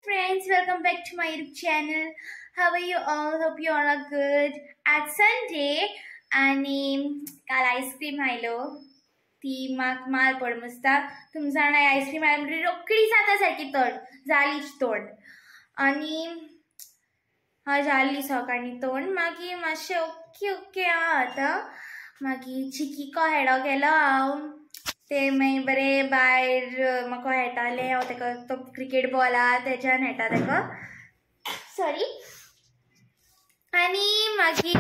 Friends, welcome back to my YouTube channel. How are you all? Hope you all are good. At Sunday आणि काल ice cream आयलो ती माक माल पड मस्ता तुम जाण आईस्क्रीम आयलो म्हणजे रोखडी जाता सारकी तोंड जालीच तोंड आणि जाली सकाळी तोंड मागीर मातशें ओके ओके आतां मागीर चिकीको हेडो केलो हांव ते मागीर बरें भायर म्हाका हेटालें हांव तेका तो क्रिकेट बॉल आहा तेच्यान हेटा तेका सॉरी आनी मागीर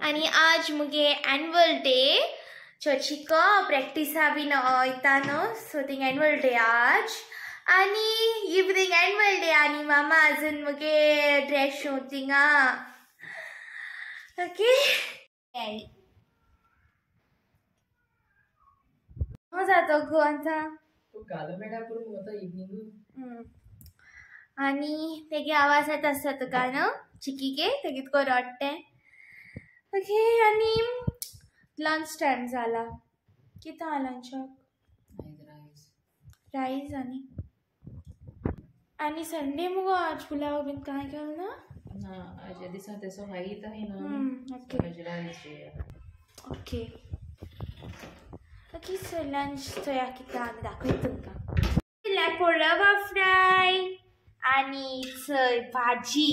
आनी आज मुगे एन्युअल डे चर्चिको प्रॅक्टिसा बीन वयता न्हू सो थिंग एन्युअल डे आज आनी इवनिंग एन्युअल डे आनी मामा अजून मुगे ड्रेस शो थिंगा ओके जातो गो आता आणि तेगे आवाज येत आसता तुका न्हू चिकीके तेगे तुका रडटें ओके आनी लंच टायम जाला कितें आहा लंचाक रायस आनी संडे मुगो आज पुलाव बीन कांय केलो ना आजच्या दिसा तेसो हायत आहे ओके ओके सो लंच चोया कितें आमी दाखयता तुमकां लेपो रवा फ्राय आनी चय भाजी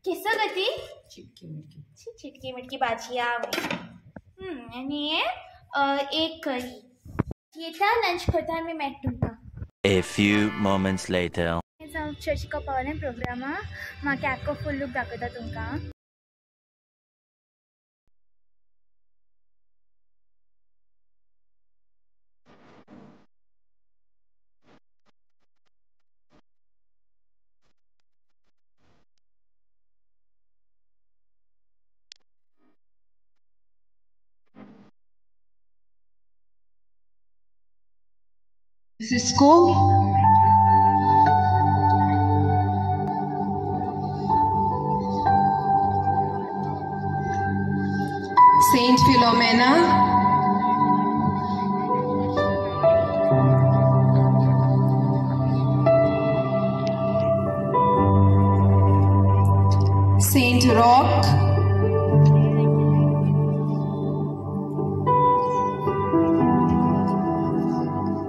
केसो गो ती चिटकी मिटकी भाजी आनी एक करी येता लंच करता आमी मेळटा तुमकां A few moments later. हांव चर्चिको पावलें प्रोग्रामा म्हाका आख्खो फूल लूक दाखयता तुमकां Cisco, Saint Philomena, Saint Roch,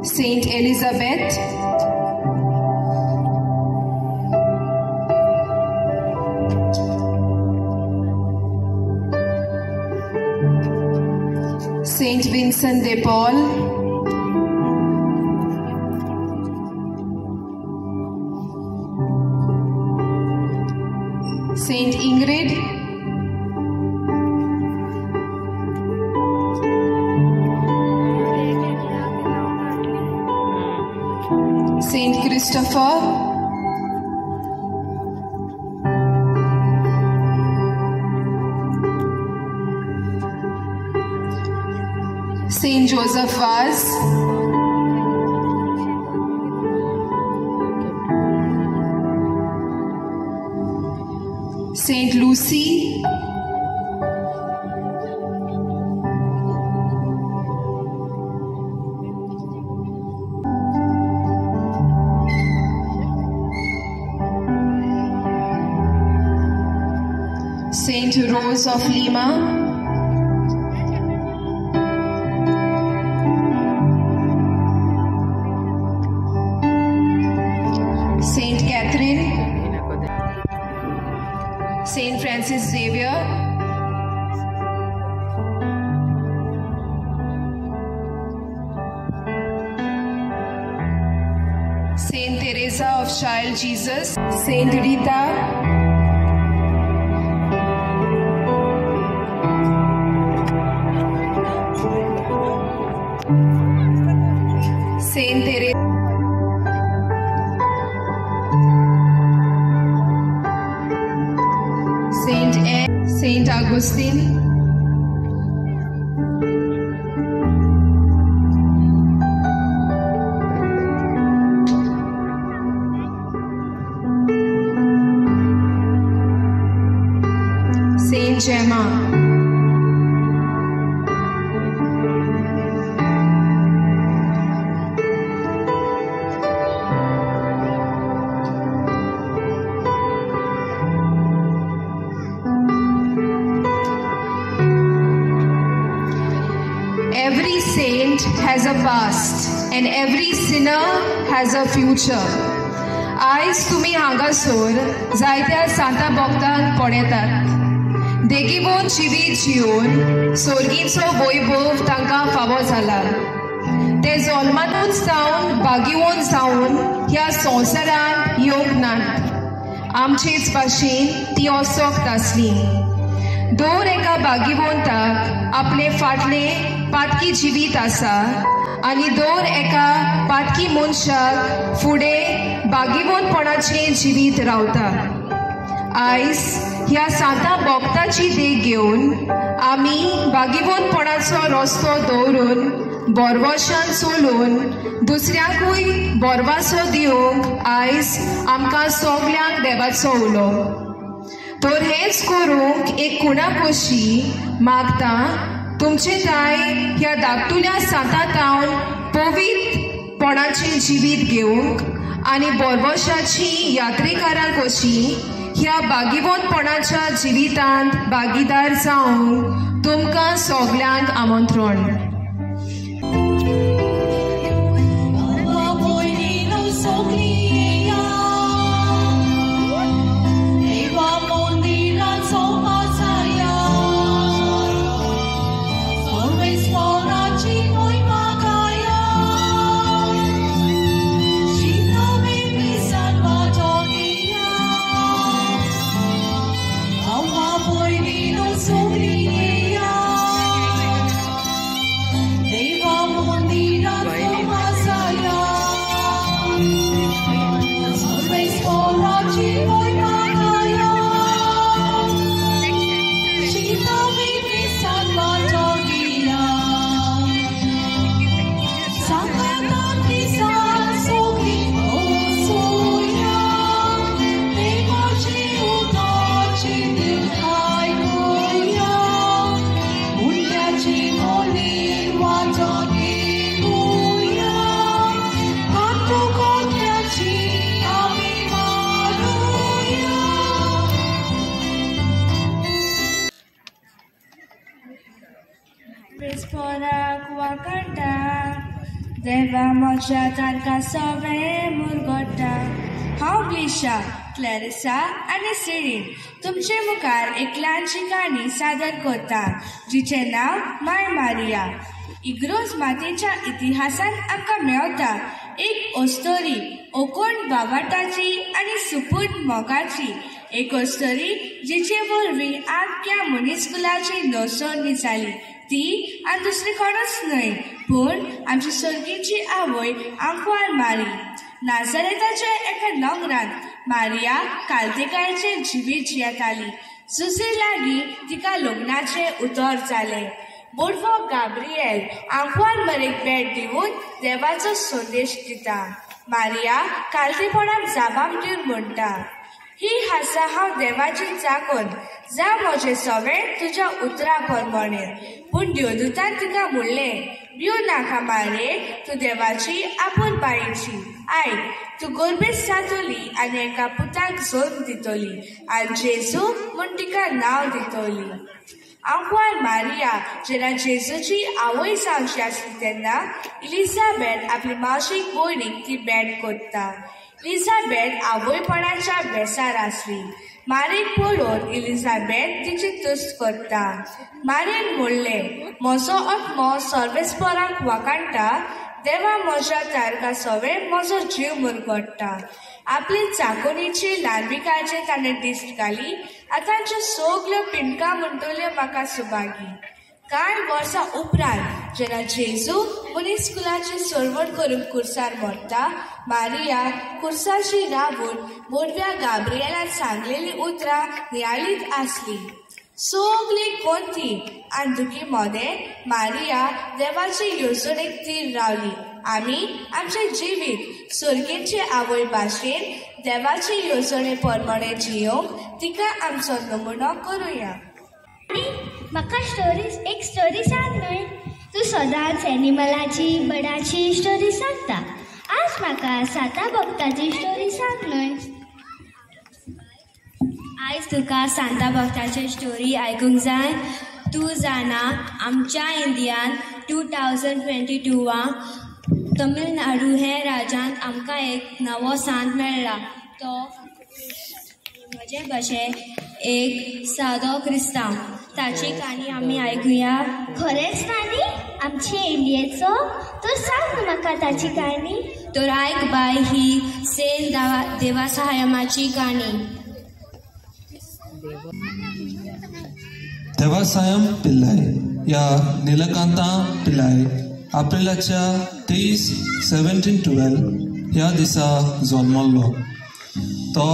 Saint Elizabeth, Saint Vincent de Paul, Saint Ingrid, Saint Christopher, Saint Joseph Vaz, Saint Lucy, Saint Rose of Lima, Saint Catherine, Saint Francis Xavier, Saint Teresa of Child Jesus, Saint Rita, Saint Teresa, Saint Anne, Saint Augustine, Saint Gemma, has a past and every sinner has a future. आयज तुम्ही हांगासर जायत्या Santa भक्तांक पळयतात. देगीवोन जिवीत जिवन सोर्गीचो वैभव तांकां फावो जाला. ते जल्मातूच जावन बागीवोन जावन ह्या संवसारांत येवंक नात. आमचेच भाशेन ती असोक्त आसली. दर एका बागीवंताक आपले फाटले पातकी जिवीत आसा आनी दर एका पातकी मनशाक फुडें बागीवंतपणाचें जिवीत रावता. आयज ह्या सांता भक्ताची देख घेवन आमी बागीवंतपणाचो रस्तो दवरून बोरवोशान चलून दुसऱ्याकूय बोरवासो दिवंक आयज आमकां सगल्यांक देवाचो उलो. तर हेच करूंक एक कुणाकोशी मागता तुमचे ताय ह्या धाकटुल्या सांतातावन पवित्रपणाचें जिवीत घेवंक आनी बोरवोशाची यात्रेकारां कशी ह्या बागीवंतपणाच्या जिवितांत भागीदार जावंक तुमकां सगल्यांक आमंत्रण. देवा म्हज्या तारका सवे मुरगोडटा. हांव ग्लिशा, क्लॅरिसा आनी सिरीन तुमचे मुखार एक ल्हानशी काणी सादर करता जिचें नांव माय मारिया. इग्रोज मातेच्या इतिहासांत आमकां मेळटा एक ओस्तोरी ओकोण बावाटाची आनी सुपूत मोगाची. एक ओस्तोरी जिचे वरवीं आख्या मनीसकुलाची नोंदणी जाली. ती आनी दुसरी कोणूच न्हय पूण आमची सर्गीची आवय आंकवार मारी. नाझारेताच्या एका दोंगरांत मारिया कालतेकायेचें जिवीत जियेताली. सुसे लागीं तिका लग्नाचें उतर जालें. बुडवो गाब्रिएल आंकवार मारेक भेट दिवन देवाचो संदेश दिता. मारिया कालतेपणान जाबाब दिवन म्हणटा, ही आसा हांव देवाची चाकोन, जा म्हजें सवें तुज्या उतरा प्रमाणे. पूण देवदूतान तिका म्हणलें, भियो नाका मारे, तूं देवाची आपूण बायेची. आयक, तूं गर्भेत जातली आनी एका पुताक जल्म दितली आनी जेजू म्हूण तिका नांव दितली. आंकवार मारिया जेन्ना जेजूची आवय जावची आसली तेन्ना इलिझाबेथ आपली मावशीक भयणीक ती भेट करता. इलिझाबेथ आवयपणाच्या बेसार आसली. मारेक पळोवन इलिझाबेथ तिची तुस्त करता. मारेन म्हणलें, म्हजो आत्मो सर्वेस्पराक वखणटा. देवा म्हज्या तारका सवें म्हजो जीव मुरगोडटा. आपली चाकोनीची ल्हानविकाचे ताणें दिश्ट घाली. आतांच्यो सगल्यो पिणकां म्हणटल्यो म्हाका सुभागी. कांय वर्सां उपरांत जेन्ना जेजू मनीसकुलाची सरवण करून कुर्सार मरता, मारिया कुर्साची रावून मोडव्या गाब्रिएलान सांगलेली उतरां नियाळीत आसली. सगळी कोंती आनी दुखी मोदें मारिया देवाची येवजणेक तीर रावली. आमी आमचें जिवीत सर्गेची आवय भाशेन देवाचे येवजणे प्रमाणे जियोंक तिका आमचो नमुनो करुया. म्हाका एक स्टोरी सांग न्हय. तूं सदांच एनिमलाची बर्डाची स्टोरी सांगता. आज म्हाका सांता भक्ताची स्टोरी सांग न्हय. आयज तुका सांता भक्ताची स्टोरी आयकूंक जाय. तूं जाणा आमच्या इंडियान 2022 तमिळनाडू हे राज्यांत आमकां एक नवो सांत मेळ्ळा. तो म्हजे भशेन एक सादो क्रिस्तांव. ताची काणी आमी आयकुया. खरेंच काणी आमचे इंडियेचो? तर सांग म्हाका ताची काणी. तर आयक बाय, ही सेंट देवासायमाची काणी. देवासायम पिल्लाय या नीलकांता पिल्लाय एप्रिलाच्या 23, 1712 ह्या दिसा जल्मलो. तो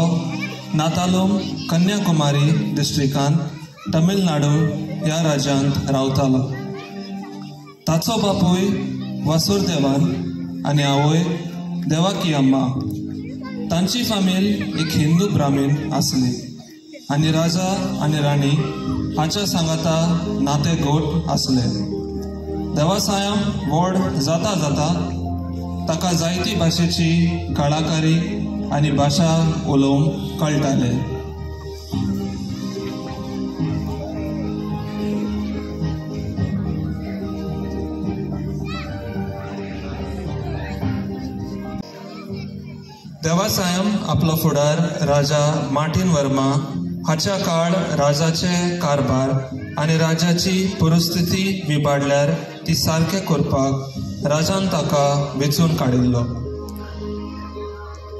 नातालम कन्याकुमारी डिस्ट्रिक्टांत तमिळनाडू ह्या राज्यांत रावतालो. ताचो बापूय वासुदेवन आनी आवय देवाकी अम्मा. तांची फामील एक हिंदू ब्राह्मीण आसली आनी राजा आनी राणी हाच्या सांगाता नाते गोट आसले. देवासायम व्हड जाता जाता ताका जायती भाशेची कलाकारी आनी भाशा उलोवंक कळटाले. देवासायम आपलो फुडार राजा मार्टिन वर्मा हाच्या काळ राजाचे कारभार आनी राज्याची परिस्थिती विबाडल्यार ती सारके करपाक राजान ताका वेचून काडिल्लो.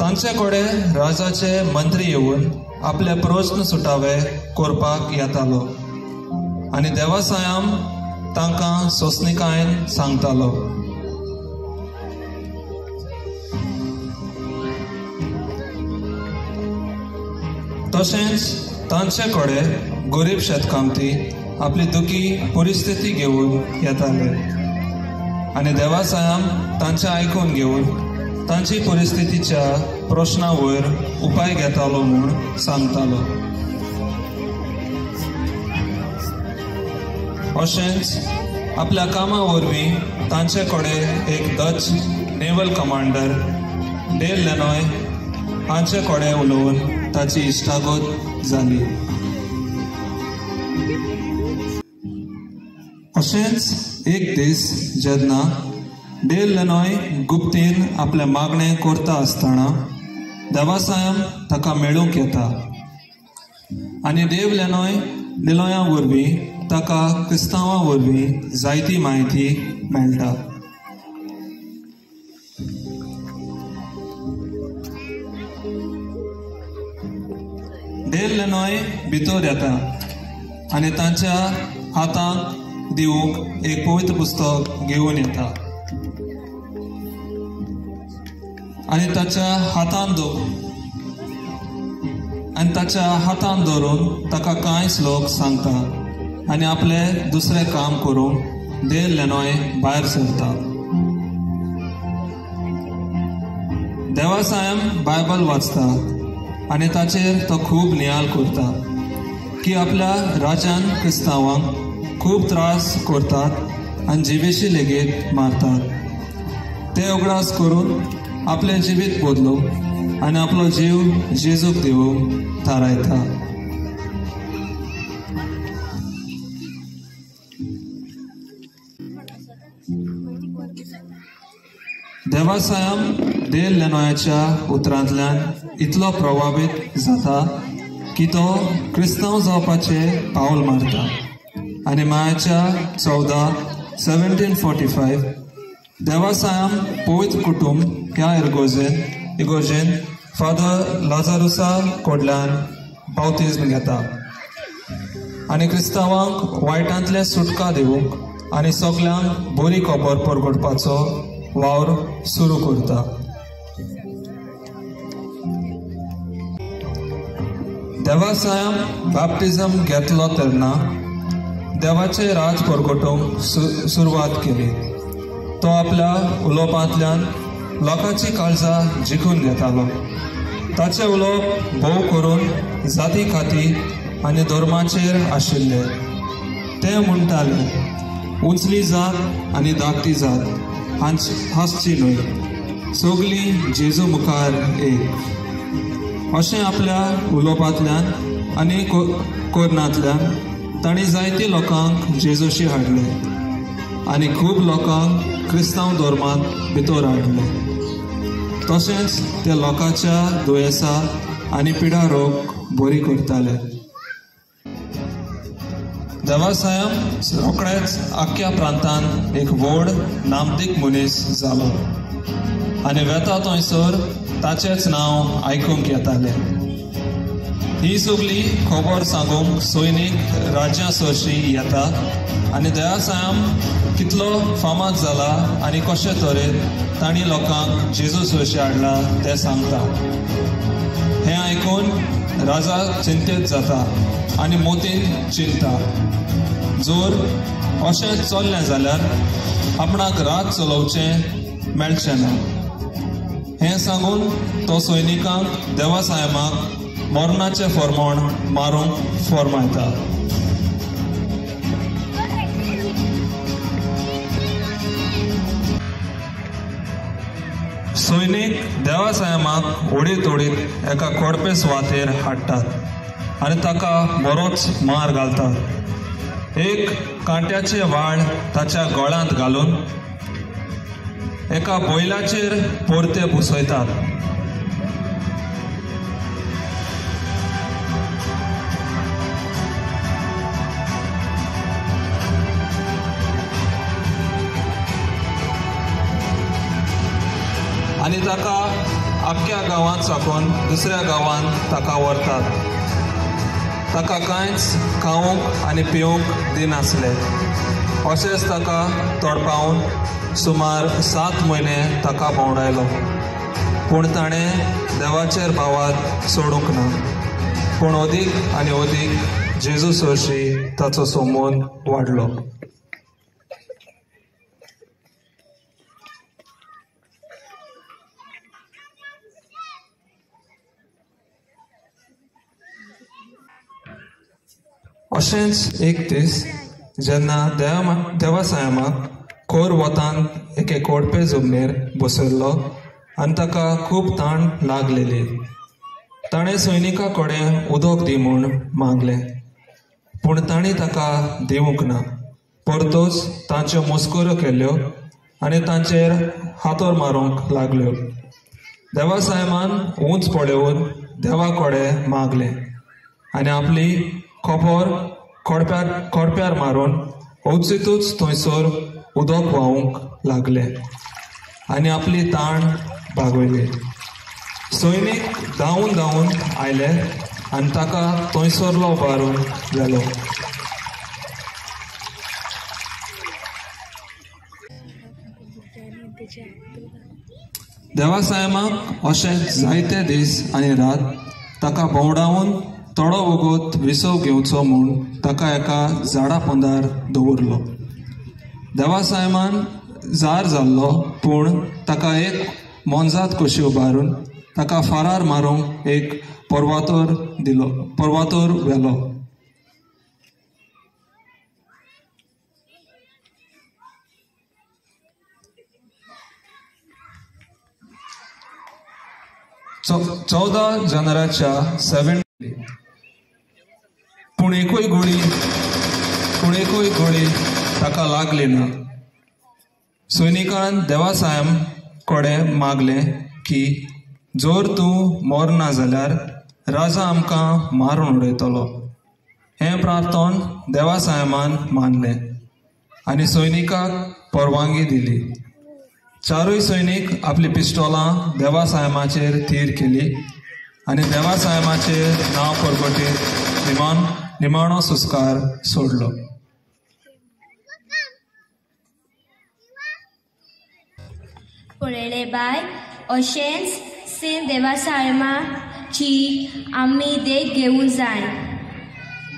तांचे कडेन राजाचे मंत्री येवन आपले प्रश्न सुटावे करपाक येतालो आनी देवासायम तांकां सोंसणिकायेन सांगतालो. तशेंच तांचे कडेन गरीब शेतकामती आपली दुखी परिस्थिती घेवन येताले आनी देवासायम तांचे आयकून घेवन तांची परिस्थितीच्या प्रश्ना वयर उपाय घेतालो म्हूण सांगतालो. अशेंच आपल्या कामा वरवीं तांचे कडेन एक डच नेवल कमांडर डेल लेनॉय हांचे कडेन उलोवन ताची इश्टागत जाली. अशेंच एक दीस जेन्ना डेल लेनॉय गुप्तीन आपले मागणें करता आसतना देवासायम ताका मेळूंक येता आनी देव लेनॉय निलोया वरवीं ताका क्रिस्तांवां वरवीं जायती म्हायती मेळटा. डेल लेनॉय भितर येता आनी तांच्या हातांत दिवूंक एक पवित्र पुस्तक घेवन येता आनी ताच्या हातांत धरून ताका कांय श्लोक सांगता आनी आपले दुसरें काम करूंक डेल लेनॉय भायर सरता. देवासायम बायबल वाचता आनी ताचेर तो खूब नियाल करता की आपल्या राज्यान क्रिस्तांवांक खूब त्रास करतात आनी जिवेशी लेगीत मारतात. ते उगडास करून आपले जिवीत बदलूंक आनी आपलो जीव जेजूक दिवूंक थारायता. देवासायम डेल लेनॉयाच्या उतरांतल्यान इतलो प्रभावीत जाता की तो क्रिस्तांव जावपाचे पावल मारता आनी मायाच्या 14, 1745 देवासायम पवित्र कुटुंब ह्या इगोर्जेन फादर लाजारुसा कडल्यान बावतिज्म घेता आनी क्रिस्तांवांक वायटांतले सुटका दिवूंक आनी सगल्यांक बरी खबर परगटपाचो वावर सुरू करता. देवासायम बॅप्टिझम घेतलो तेन्ना देवाचे राज परगटूंक सुरवात केली. तो आपल्या उलोवपांतल्यान लोकांची काळजां जिखून घेतालो. ताचे उलोवप भोव करून जाती खाती आनी धर्माचेर आशिल्ले. ते म्हणटाले उंचली जात आनी धाकटी जात हांसची न्हय, सगळीं जेजू मुखार एक. अशें आपल्या उलोवपांतल्यान आनी कोरनांतल्यान तांणी जायते लोकांक जेजूशी हाडले आनी खूब लोकांक क्रिस्तांव धर्मांत भितर हाडले. तशेंच ते लोकांच्या दुयेंसां आनी पिडा रोग बरी करताले. देवासायम रोखडेच आख्ख्या प्रांतांत एक व्हड नामतीक मनीस जालो आनी वेता थंयसर ताचेंच नांव आयकूंक येतालें. ही सगळी खबर सांगूंक सैनीक राज्या सरशी येता आनी देवासायम कितलो फामाद जाला आनी कशे तरेन तांणी लोकांक जेजू सरशी हाडला तें सांगता. हें आयकून राजा चिंतेत जाता आनी मोतीन चिंता. जर अशें चल्लें जाल्यार आपणाक रात चलोवचें मेळचें ना. हें सांगून तो सैनिकांक देवासायमाक मरणाचें फर्मोण मारूंक फर्मायता. सैनीक देवासायमाक ओडीत ओडीत एका कोडपे सुवातेर हाडटात आनी ताका बरोच मार घालतात. एक कांट्याचे वाळ ताच्या गळ्यांत घालून एका बैलाचेर परते बसयतात. आनी ताका आख्ख्या गांवांत साकून दुसऱ्या गांवांत ताका व्हरतात. ताका कांयच खावंक आनी पिवंक दिनासले. अशेंच ताका तडपावन सुमार 7 म्हयने ताका भोंवडायलो. पूण ताणें देवाचेर भावात सोडूंक ना. पूण अदीक आनी अदीक जेजू सरशी ताचो सोमोन वाडलो. अशेंच एक दीस जेन्ना देवासायमाक खोर वतान एके कोडपे जमनीर बसयल्लो आनी ताका खूब ताण लागलेली. ताणें सैनिका कडेन उदक दी म्हूण मागलें. पूण तांणी ताका दिवंक ना. परतूच तांच्यो मस्कऱ्यो केल्यो आनी तांचेर हातोर मारूंक लागल्यो. देवासायमान उंच पळोवन देवा कडेन मागलें आनी आपली खोपर खोडप्यार मारून अवचितूच थंयसर उदक व्हांवूंक लागलें आनी आपली ताण भागयली. सैनीक धांवून धांवून आयले आनी ताका थंयसरलो उबारून गेलो. देवासायमाक अशें जायते दीस आनी रात ताका भोंवडावन थोडो वगत विसव घेवचो म्हूण ताका एका झाडा पोंदार दवरलो. देवासायमान जार जाल्लो पूण ताका एक मोनजात कशी उबारून ताका फारार मारूंक एक पर्वातोर व्हेलो. चौदा जानेराच्या 7 पूण एकूय गोळी ताका लागली ना. सैनिकान देवासायम कडेन मागलें की जर तूं मरना जाल्यार राजा आमकां मारून उडयतलो. हें प्रार्थोन देवासायमान मानलें आनी सैनिकाक परवानगी दिली. चारूय सैनीक आपली पिस्टॉलां देवासायमाचेर तीर केली आनी देवासायमाचेर नांव परगटीत निमाणो सुस्कार सोडलो. पळयले बाय, अशेंच सेंट देवासायमाची आमी देख घेवूंक जाय.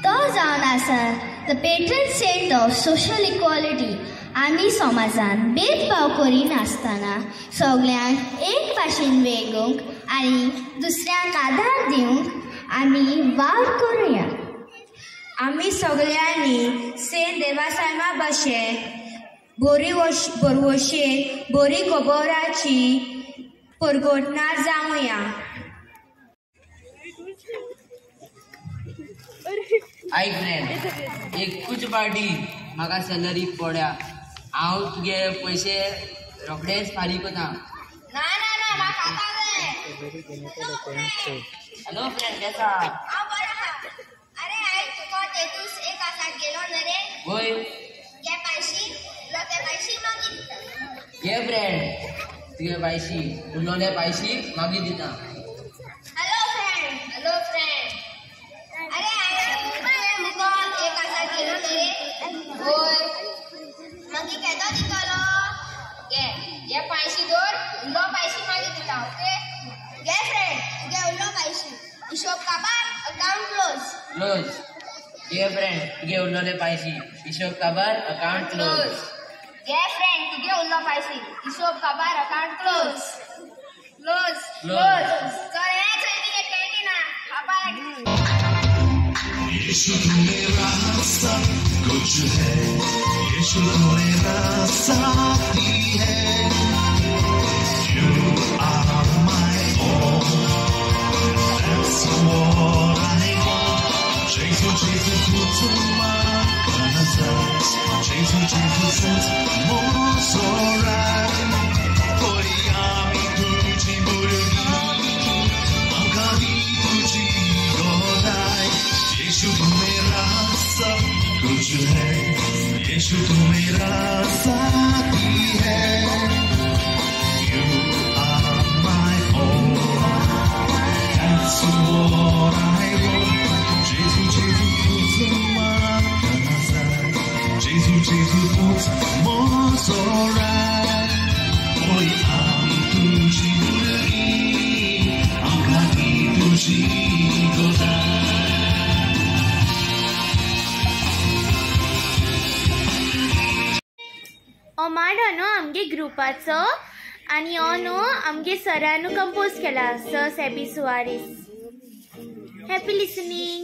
तो जावन आसा the patron saint of social equality. आमी समाजान भेदभाव करिनासतना सगळ्यांक एक भाशेन वेगूंक आनी दुसऱ्यांक आदार दिवंक आमी वावर करुया. आमी सगळ्यांनी सेंट देवासायमा भाशेन बरी खबराची परगटणार जावया. आई फ्रेंड, एक कुछ पार्टी म्हाका सॅलरी पड्या. हांव तुगे पैसे रोखडेच फारीक करता. ना ना ना म्हाका खाता जाय. हॅलो फ्रेंड केसा? हांव बरो आहा. अरे आयज तुका तेतूस 1,000 गेलो ना रे? वय घे पैशी, तुला ते पैशी मागीर दिता. घे फ्रेंड तुगे पैशी उरलोले पैशी मागीर दिता. Hello friend. अरे आयज तुका 1,000 गेलो ना रे? होय. मागीर केदो दितलो? घे पैशी दवर, उरलो पैशी मागीर दिता. ओके? घे फ्रेंड, तुगे उरलो पैशी. हिशोब काबार, अकाउंट क्लोज. घे फ्रेंड तुगे उरलोले पैशी हिशोब काबार अकाउंट क्लोज. घे फ्रेंड, तुगे उरलो पैशी हिशोब काबार अकाउंट क्लोज. चल हे चल तुगे कॅन्टीना खापा लागली. यीशु तू मेरा सब कुछ है, यीशु तू मेरा साथी है. You are my all, that's what I want. Jesus, du zu meiner Seite, Jesus, sind muss alright. Vogliami tutti burghi, magari tutti godai. Yeshu tu mera sab kuch hai, Yeshu tu mera sathi hai. You are my all, that's what I want. Jesus, du zu meiner Seite, Jesus, uns muss alright. Vogliami tutti burghi, magari tutti godai. ओमाडो न्हू आमगे ग्रुपाचो आनी हो न्हू आमगे सरान compose केला sir सेबी सुवारीस. Happy listening.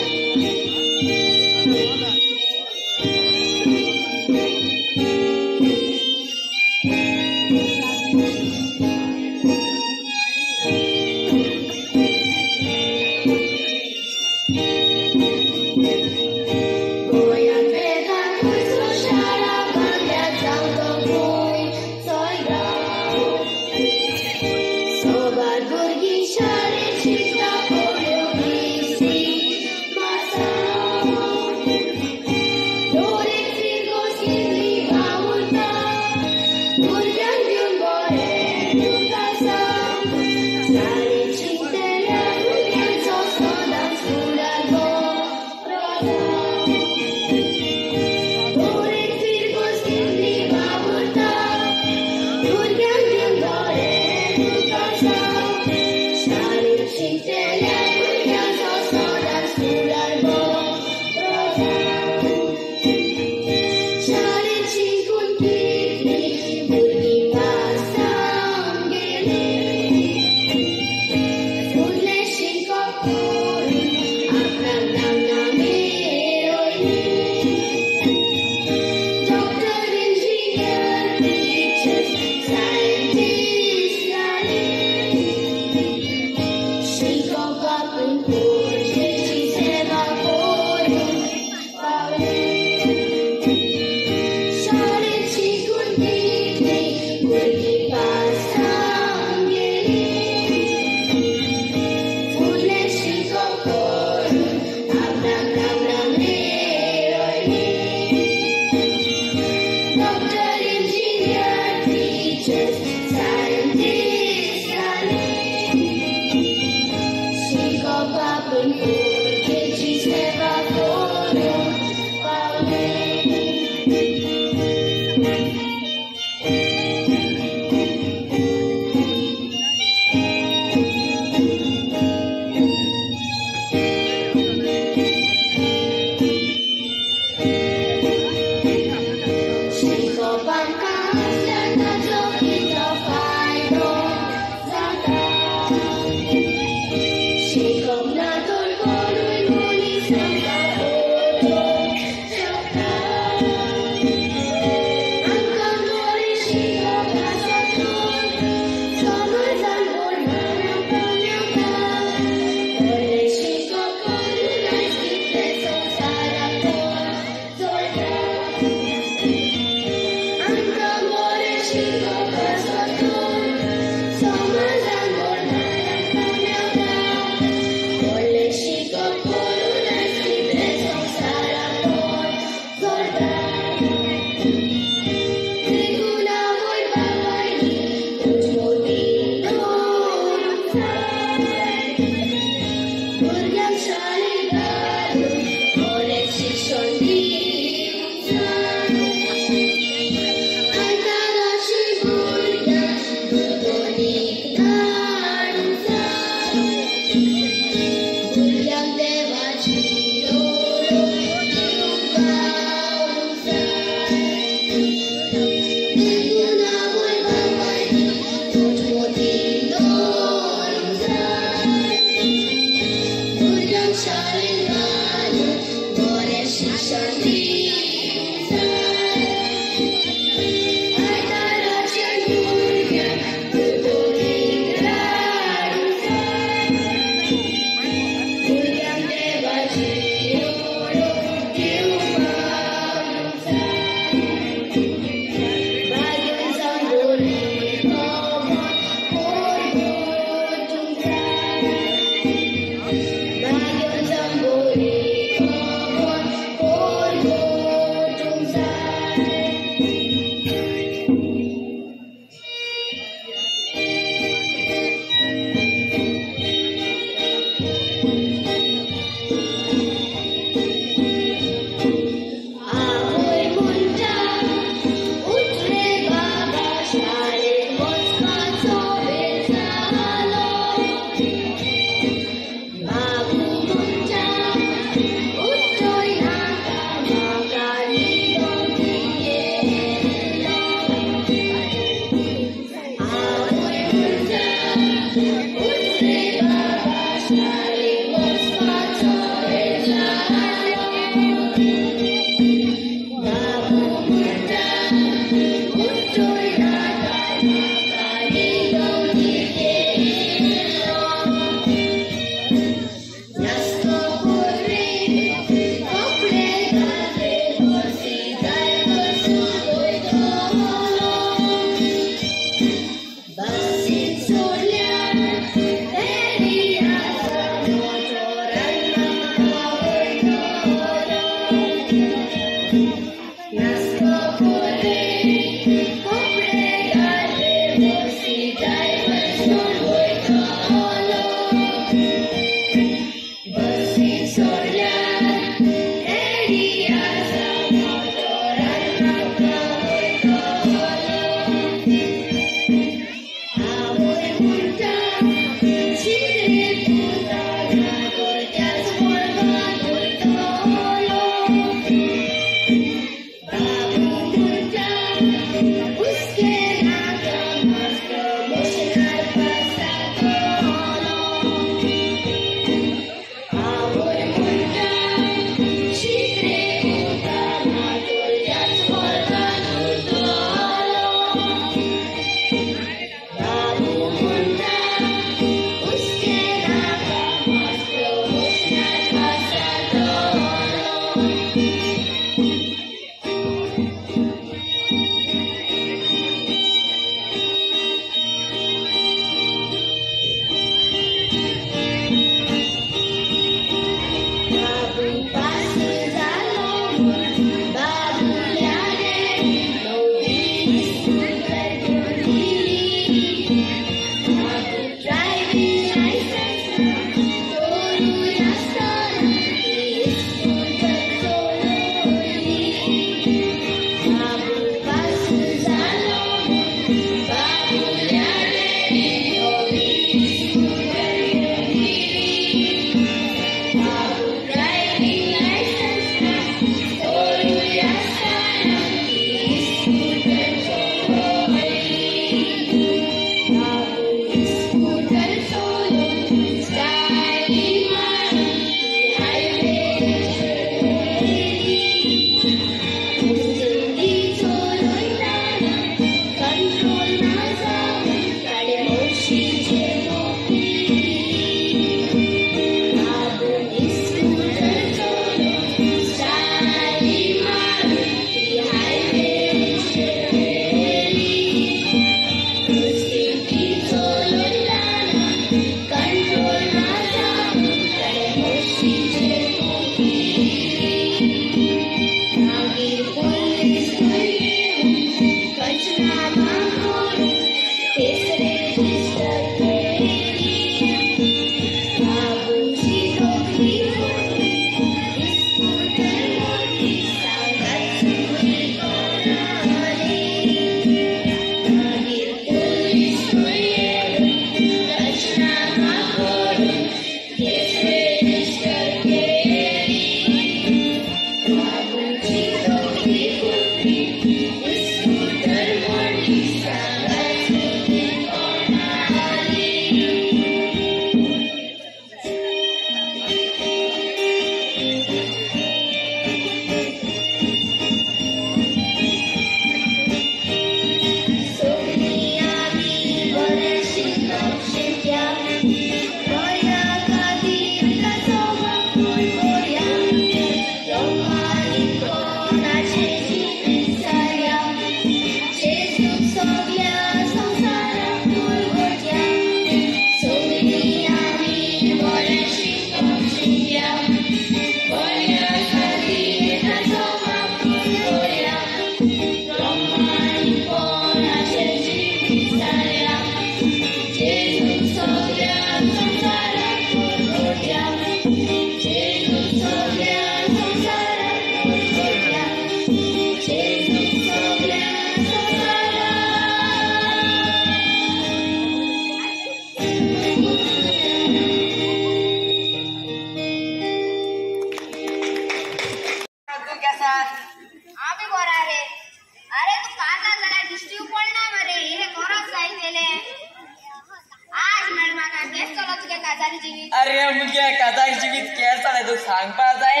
अरे मुझे कथा जीवित कैसा है तो सांग पा जाए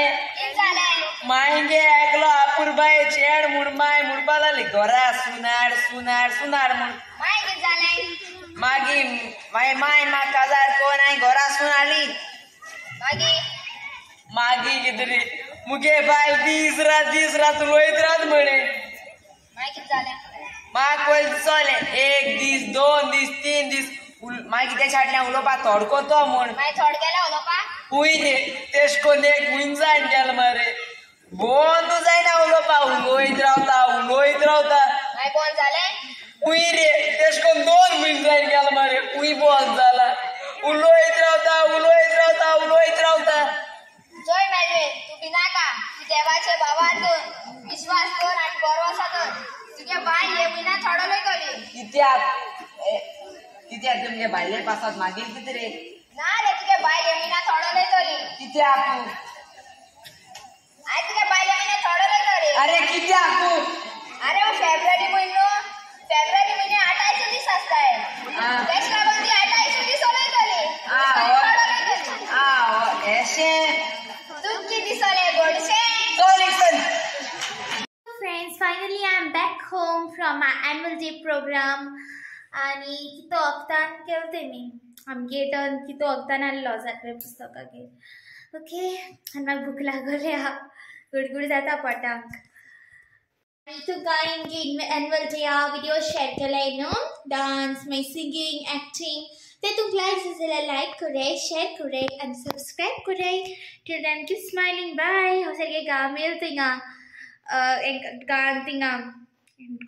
मायंगे एकलो आपुरबाई चेड मुडमाय मुडबाला घोरा सुनार सुनार सुनार मुड मागी माय माय मा काजार कोण आहे घोरा सुनाली मागी कितरी मुगे बाय 20 रात लोईत रात म्हणे मा कोल चले 1 दीस 2 दीस 3 दीस मागी त्या छाडल्या उलोपा थोडको तो म्हण हुई रे तेश कोण एक मुंजान गेल मरे बोंद जायना उलोपा उलोईत रावता हुई रे तेश कोण 2 मुंजान गेल मरे हुई बोंद जाला उलोईत रावता जय मेळवे तू बिनाका तू देवाचे भावात विश्वास कर आणि भरवसा कर तुझ्या बाय ये बिना थोडलोय कली तिथे तुमगे भाईले पासात मागील किती रे ना रे तुझ्या बाय ये बिना थोडलोय कली किती आपू आज तुझ्या बाय ये बिना थोडलोय करे अरे किती आपू अरे वो फेब्रुवारी महिने 28 दिवस असताय त्याच लागून ती 28 दिवस होलय कली ऐसे तू किती Sole गोडशे Friends, finally I'm back home from my annual day program. आणि कितो वक्तान केलते मी आमगे टर्न कितो वक्तान आल्लो जात्रे पुस्तकागेर ओके आनी म्हाका भूक लागले हा गुडगुड जाता पोटाक तुका इंगे एन्युअल डे विडियो शेअर केलाय न्हू डान्स मागीर सिंगींग एक्टींग ते तुमकां लायक जाल्यार लायक कराय शेअर कराय आनी सबस्क्रायब कराय till then keep smiling bye हांव सारकें गामेल थिंगा गान थिंगा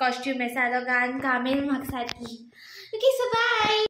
कॉस्ट्यूम आसा तो गान गामेल म्हाका सारकी ओके सो बाय